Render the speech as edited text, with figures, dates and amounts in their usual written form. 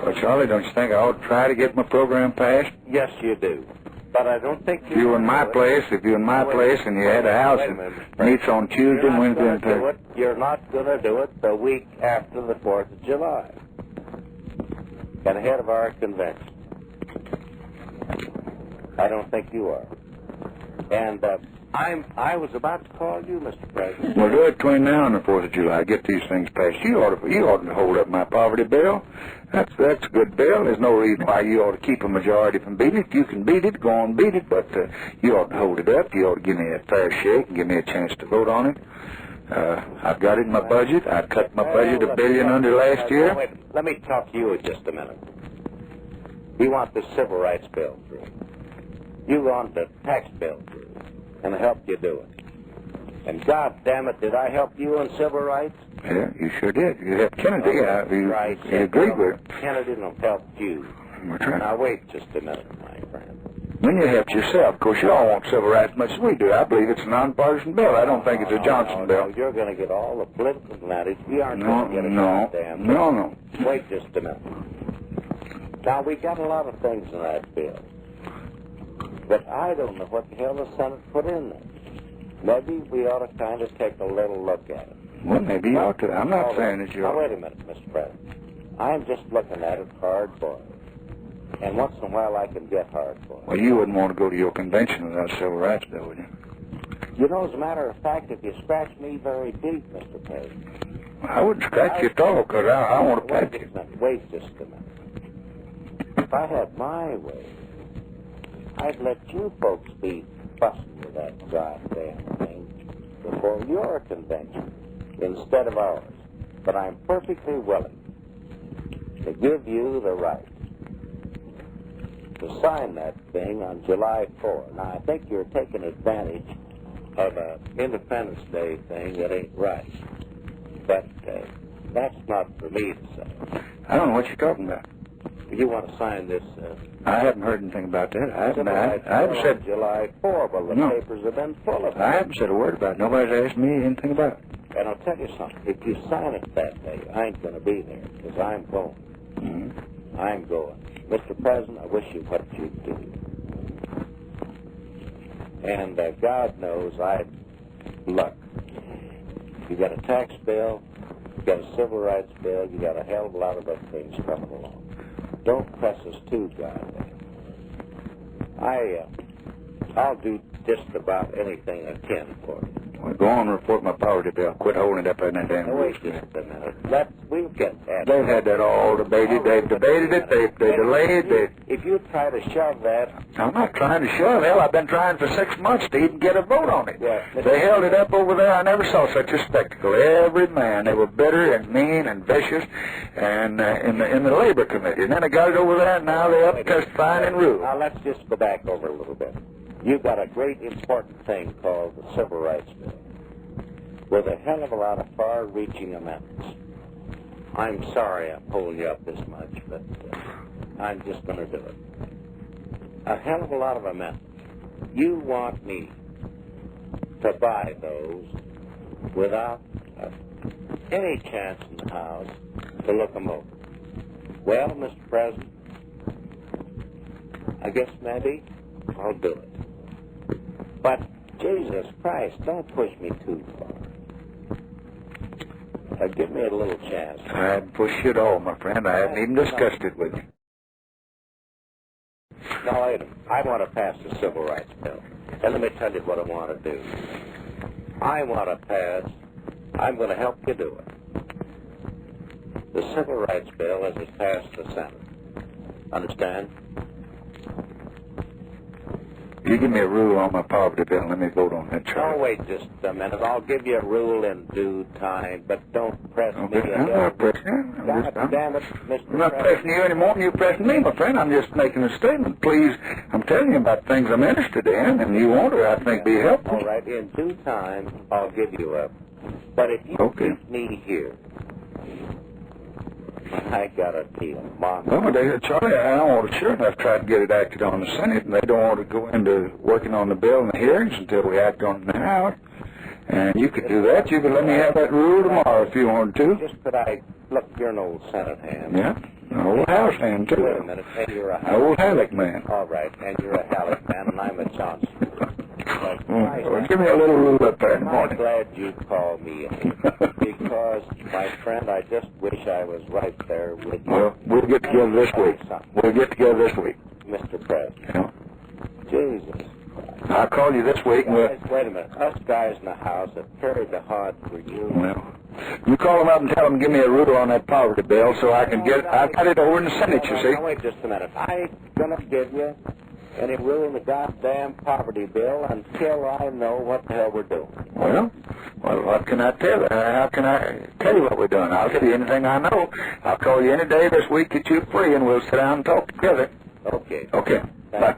Well, Charlie, don't you think I ought to try to get my program passed? Yes, you do. But I don't think If you were in my place, and you had a house that meets on Tuesday, Wednesday, and Thursday. You're not going to do it the week after the 4th of July. And ahead of our convention. I don't think you are. And I was about to call you, Mr. President. Well, do it between now and the 4th of July. Get these things passed. You ought to hold up my poverty bill. That's a good bill. There's no reason why you ought to keep a majority from beating it. You can beat it, go on beat it, but you ought to hold it up. You ought to give me a fair shake and give me a chance to vote on it. I've got it in my budget. I cut my budget $1 billion under last year. Wait, let me talk to you in just a minute. You want the civil rights bill through. You want the tax bill through. And I helped you do it. And God damn it, did I help you in civil rights? Yeah, you sure did. You helped Kennedy. Right. You agreed with it. Kennedy helped you. That's right. Now wait just a minute, my friend. When you helped yourself, of course, you all want civil rights as much as we do. I believe it's a nonpartisan bill. I don't think it's a Johnson bill. No, you're going to get all the political advantage. We aren't going to get a goddamn bill. No. Wait just a minute. Now, we got a lot of things in that bill. But I don't know what the hell the Senate put in there. Maybe we ought to kind of take a little look at it. Well, maybe you ought to. I'm not saying that you ought. Now, wait a minute, Mr. President. I'm just looking at it hard-boiled. And once in a while I can get hard-boiled. Well, you wouldn't want to go to your convention without a civil rights bill, would you? You know, as a matter of fact, if you scratch me very deep, Mr. President. Well, I wouldn't scratch you at all, because I want to pat you. Wait just a minute. If I had my way, I'd let you folks be fussing with that goddamn thing before your convention instead of ours. But I'm perfectly willing to give you the right to sign that thing on July 4. Now, I think you're taking advantage of an Independence Day thing that ain't right. But that's not for me to say. I don't know what you're talking about. You want to sign this? I haven't heard anything about that. I haven't said July 4, but the papers have been full of it. I haven't said a word about it. Nobody's asked me anything about it. And I'll tell you something. If you sign it that day, I ain't going to be there, because I'm going. Mm-hmm. I'm going. Mr. President, I wish you what you'd do. And God knows look, you got a tax bill, you got a civil rights bill, you got a hell of a lot of other things coming along. Don't press us too goddamn. I'll do just about anything I can for you. Well, go on and report my poverty bill. Quit holding it up in that damn wait just a minute. We'll get that. They've had that all debated. They've debated it. They delayed it. If you try to shove that... I'm not trying to shove. Hell, I've been trying for 6 months to even get a vote on it. Yeah. They held it up over there. I never saw such a spectacle. Every man, they were bitter and mean and vicious and in the Labor Committee. And then they got it over there, and now they're up testifying in rule. Now, let's just go back over a little bit. You've got a great important thing called the Civil Rights Bill with a hell of a lot of far-reaching amendments. I'm sorry I'm pulling you up this much, but I'm just going to do it. A hell of a lot of amendments. You want me to buy those without any chance in the House to look them over. Well, Mr. President, I guess maybe I'll do it. But, Jesus Christ, don't push me too far. Give me a little chance. I haven't pushed you at all, my friend. I haven't even discussed it with you. Now, wait a minute. I want to pass the Civil Rights Bill. And let me tell you what I want to do. I want to pass, I'm going to help you do it, the Civil Rights Bill as it's passed the Senate. Understand? You give me a rule on my poverty bill and let me vote on that, Charlie. Oh, wait just a minute. I'll give you a rule in due time, but don't press me. I'm not pressing you. God damn it, Mr. I'm not pressing you any more than you're pressing me, my friend. I'm just making a statement. Please, I'm telling you about things I'm interested in, and you want to, I think, be helpful. All right, in due time, I'll give you up. But if you keep me here, I got a deal, Mom. Well, Charlie, I don't want to sure enough try to get it acted on in the Senate, and they don't want to go into working on the bill in the hearings until we act on it in the House. And you could do that. You could let me have that rule tomorrow if you wanted to. Just could I, look, you're an old Senate hand. Yeah. An old house hand, too. Wait a minute. And you're a An old Halleck man. All right. And you're a Halleck man, and I'm a Johnson. Well, give me a little root up there in the I'm morning. glad you called me in, because, my friend, I just wish I was right there with you. Well, we'll get together this week. We'll get together this week. Mr. President. Yeah. Jesus. I'll call you this week. And Guys, wait a minute. Us guys in the house have carried the hod for you. well, you call them up and tell them to give me a rooter on that poverty bill so I can get it. I've got it over in the Senate, you see. Now, wait just a minute. I ain't going to give you any room in the goddamn poverty bill until I know what the hell we're doing. Well, what can I tell you? How can I tell you what we're doing? I'll tell you anything I know. I'll call you any day this week that you're free, and we'll sit down and talk together. Okay. Okay. Bye.